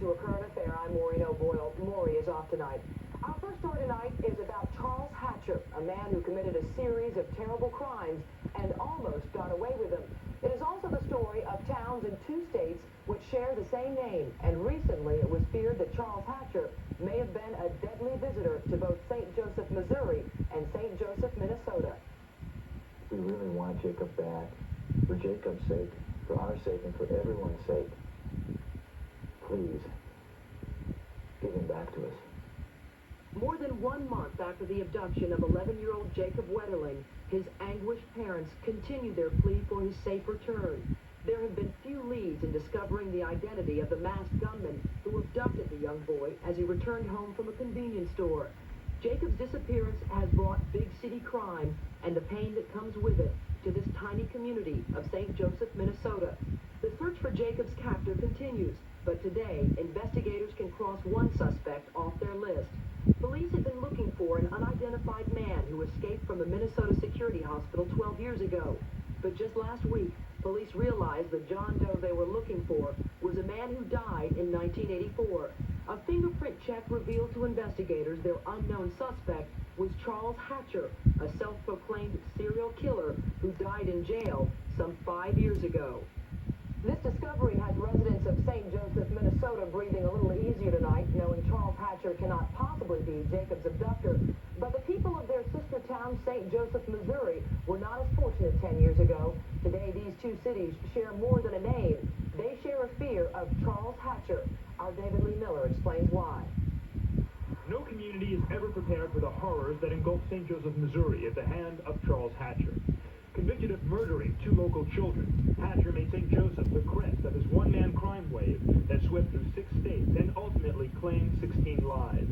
to A Current Affair. I'm Maureen O'Boyle. Maury is off tonight. Our first story tonight is about Charles Hatcher, a man who committed a series of terrible crimes and almost got away with them. It is also the story of towns in 2 states which share the same name, and recently it was feared that Charles Hatcher may have been a deadly visitor to both St. Joseph, Missouri and St. Joseph, Minnesota. We really want Jacob back, for Jacob's sake, for our sake, and for everyone's sake. Please, give him back to us. More than 1 month after the abduction of 11-year-old Jacob Wetterling, his anguished parents continue their plea for his safe return. There have been few leads in discovering the identity of the masked gunman who abducted the young boy as he returned home from a convenience store. Jacob's disappearance has brought big city crime and the pain that comes with it to this tiny community of St. Joseph, Minnesota. The search for Jacob's captor continues, but today, investigators can cross one suspect off their list. Police have been looking for an unidentified man who escaped from the Minnesota Security Hospital 12 years ago. But just last week, police realized the John Doe they were looking for was a man who died in 1984. A fingerprint check revealed to investigators their unknown suspect was Charles Hatcher, a self-proclaimed serial killer who died in jail some 5 years ago. This discovery has residents of St. Joseph, Minnesota breathing a little easier tonight, knowing Charles Hatcher cannot possibly be Jacob's abductor. But the people of their sister town, St. Joseph, Missouri, were not as fortunate 10 years ago. Today, these two cities share more than a name. They share a fear of Charles Hatcher. Our David Lee Miller explains why. No community is ever prepared for the horrors that engulf St. Joseph, Missouri at the hand of Charles Hatcher. Convicted of murdering 2 local children, Hatcher made St. Joseph the crest of his one-man crime wave that swept through 6 states and ultimately claimed 16 lives.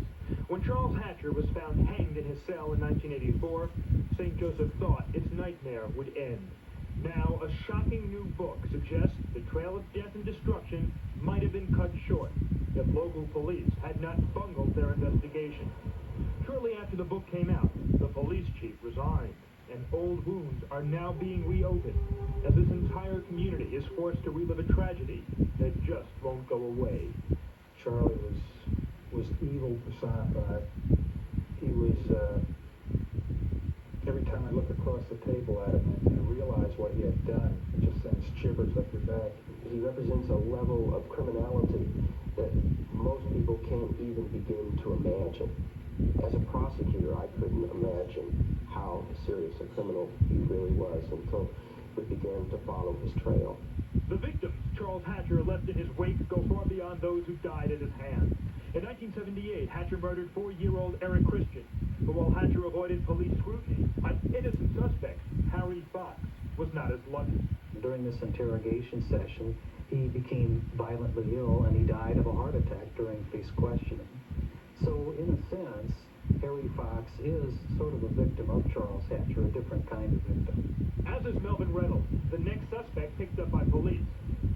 When Charles Hatcher was found hanged in his cell in 1984, St. Joseph thought its nightmare would end. Now, a shocking new book suggests the trail of death and destruction might have been cut short if local police had not bungled their investigation. Shortly after the book came out, the police chief resigned, and old wounds are now being reopened as this entire community is forced to relive a tragedy that just won't go away. Charlie was evil personified. He was, every time I look across the table at him and realize what he had done, it just sends shivers up your back. He represents a level of criminality that most people can't even begin to imagine. As a prosecutor, I couldn't imagine how serious a criminal he really was until we began to follow his trail. The victims Charles Hatcher left in his wake go far beyond those who died at his hands. In 1978, Hatcher murdered 4-year-old Eric Christian, but while Hatcher avoided police scrutiny, an innocent suspect, Harry Fox, was not as lucky. During this interrogation session, he became violently ill and he died of a heart attack during police questioning. So, in a sense, Harry Fox is sort of a victim of Charles Hatcher, a different kind of victim. As is Melvin Reynolds, the next suspect picked up by police.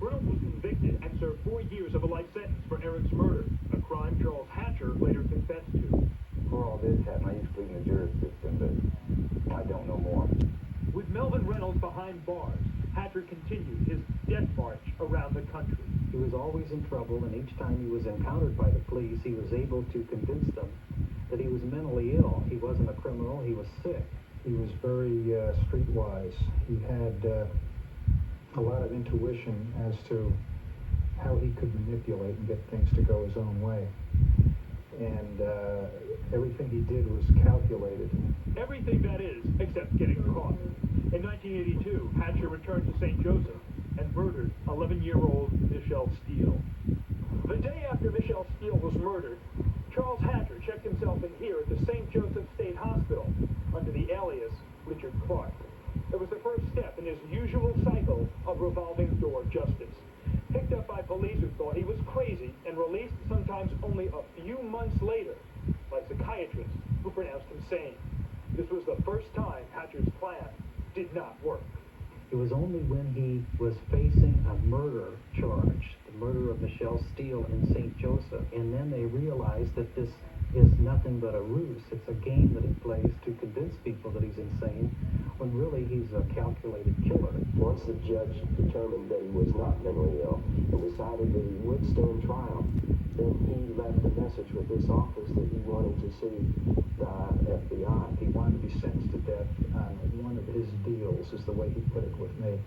Reynolds was convicted and served 4 years of a life sentence for Eric's murder, a crime Charles Hatcher later confessed to. Before all this happened, I used to live in the jury system, but I don't know more. With Melvin Reynolds behind bars, Hatcher continued his death march around the country. He was always in trouble, and each time he was encountered by the police, he was able to convince them that he was mentally ill. He wasn't a criminal, he was sick. He was very streetwise. He had a lot of intuition as to how he could manipulate and get things to go his own way. And everything he did was calculated. Everything, that is, except getting caught. In 1982, Hatcher returned to St. Joseph and murdered 11-year-old Michelle Steele. The day after Michelle Steele was murdered, Charles Hatcher checked himself in here at the St. Joseph State Hospital under the alias Richard Clark. It was the first step in his usual cycle of revolving door justice. Picked up by police who thought he was crazy and released sometimes only a few months later by psychiatrists who pronounced him sane. This was the first time Hatcher's plan did not work. It was only when he was facing a murder charge, the murder of Michelle Steele in St. Joseph, and then they realized that this is nothing but a ruse. It's a game that he plays to convince people that he's insane, when really he's a calculated killer. Once the judge determined that he was not mentally ill and decided that he would stand trial, then he left a message with this office that he wanted to see the FBI. He wanted to be sentenced to death on one of his deals, is the way he put it with me.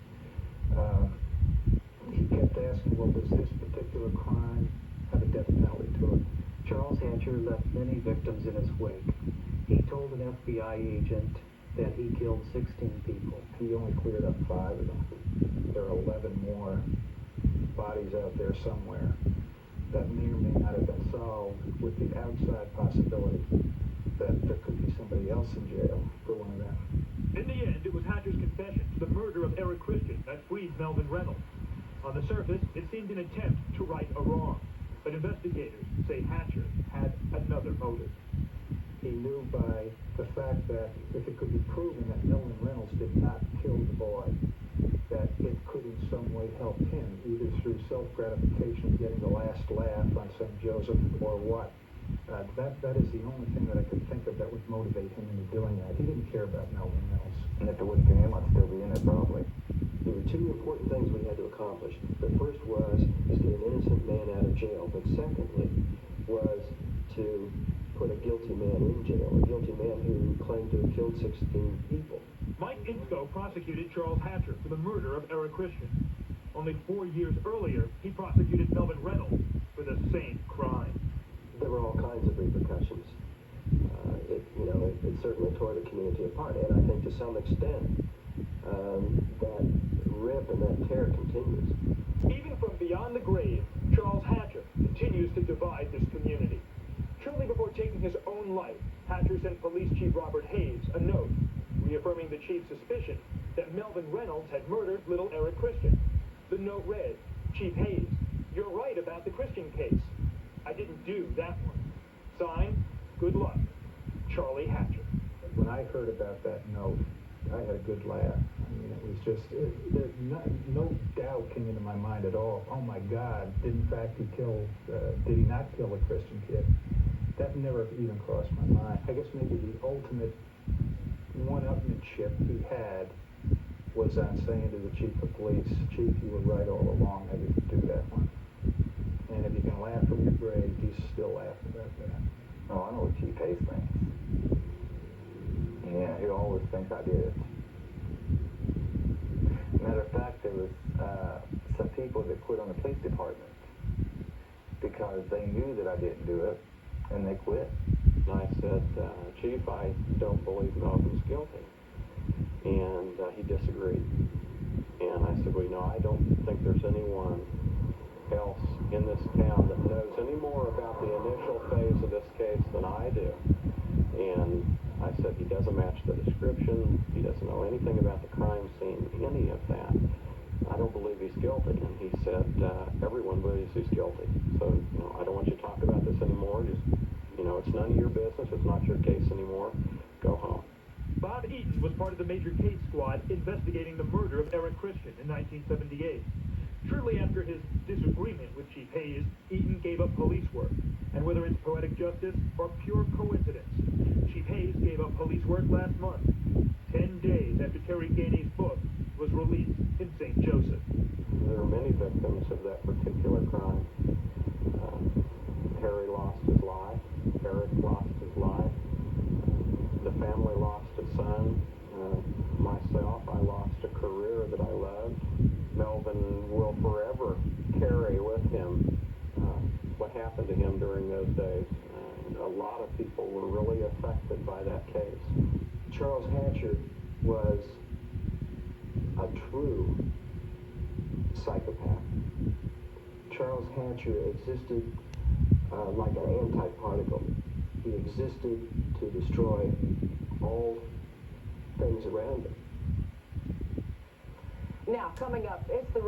He kept asking, well, does this particular crime have a death penalty to it? Charles Hatcher left many victims in his wake. He told an FBI agent that he killed 16 people. He only cleared up 5 of them. There are 11 more bodies out there somewhere that may or may not have been solved, with the outside possibility that there could be somebody else in jail for one of them. In the end, it was Hatcher's confession to the murder of Eric Christian that freed Melvin Reynolds. On the surface, it seemed an attempt to right a wrong, but investigators say Hatcher had another motive. He knew by the fact that if it could be proven that Melvin Reynolds did not kill the boy, that it could in some way help him, either through self-gratification of getting the last laugh on St. Joseph or what. That is the only thing that I could think of that would motivate him into doing that. He didn't care about Melvin Reynolds. And if it wasn't for him, I'd still be in there probably. There were 2 important things we had to accomplish. The first was to get an innocent man out of jail, but secondly was to put a guilty man in jail, a guilty man who claimed to have killed 16 people. Mike Insco prosecuted Charles Hatcher for the murder of Eric Christian. Only 4 years earlier, he prosecuted Melvin Reynolds for the same crime. There were all kinds of repercussions. It certainly tore the community apart, and I think to some extent that rip and that tear continues. Even from beyond the grave, Charles Hatcher continues to divide this community. Shortly before taking his own life, Hatcher sent Police Chief Robert Hayes a note reaffirming the chief's suspicion that Melvin Reynolds had murdered little Eric Christian. The note read, "Chief Hayes, you're right about the Christian case. I didn't do that one. Signed, good luck, Charlie Hatcher." When I heard about that note, I had a good laugh. I mean, it was just, no doubt came into my mind at all. Oh my God, did he not kill a Christian kid? That never even crossed my mind. I guess maybe the ultimate one-upmanship he had was on saying to the chief of police, "Chief, you were right all along, I didn't do that one." And if you can laugh from your grave, he's still laughing about that. Oh, I know what Chief Hayes thinks. Yeah, he always thinks I did it. Matter of fact, there was some people that quit on the police department because they knew that I didn't do it, and they quit. And I said, "Chief, I don't believe Melvin's guilty." And he disagreed. And I said, "Well, I don't think there's anyone else in this town that knows any more about the initial phase of this case than I do." And I said, "He doesn't match the description. He doesn't know anything about the crime scene, any of that. I don't believe he's guilty." And he said, "Everyone believes he's guilty. So, I don't want you to talk about this anymore. Just, it's none of your business. It's not your case anymore. Go home." Bob Eaton was part of the major case squad investigating the murder of Eric Christian in 1978. Shortly after his disagreement with Chief Hayes, Eaton gave up police work. And whether it's poetic justice or pure coincidence, Chief Hayes gave up police work last month, 10 days after Terry Gainey's book was released in St. Joseph. There are many victims of that particular crime. Terry lost his life. Eric lost his life. The family lost a son. Myself, I lost a career that I loved. Melvin will forever carry with him what happened to him during those days. A lot of people were really affected by that case. Charles Hatcher was a true psychopath. Charles Hatcher existed like an anti-particle. He existed to destroy all things around him. Now, coming up, it's the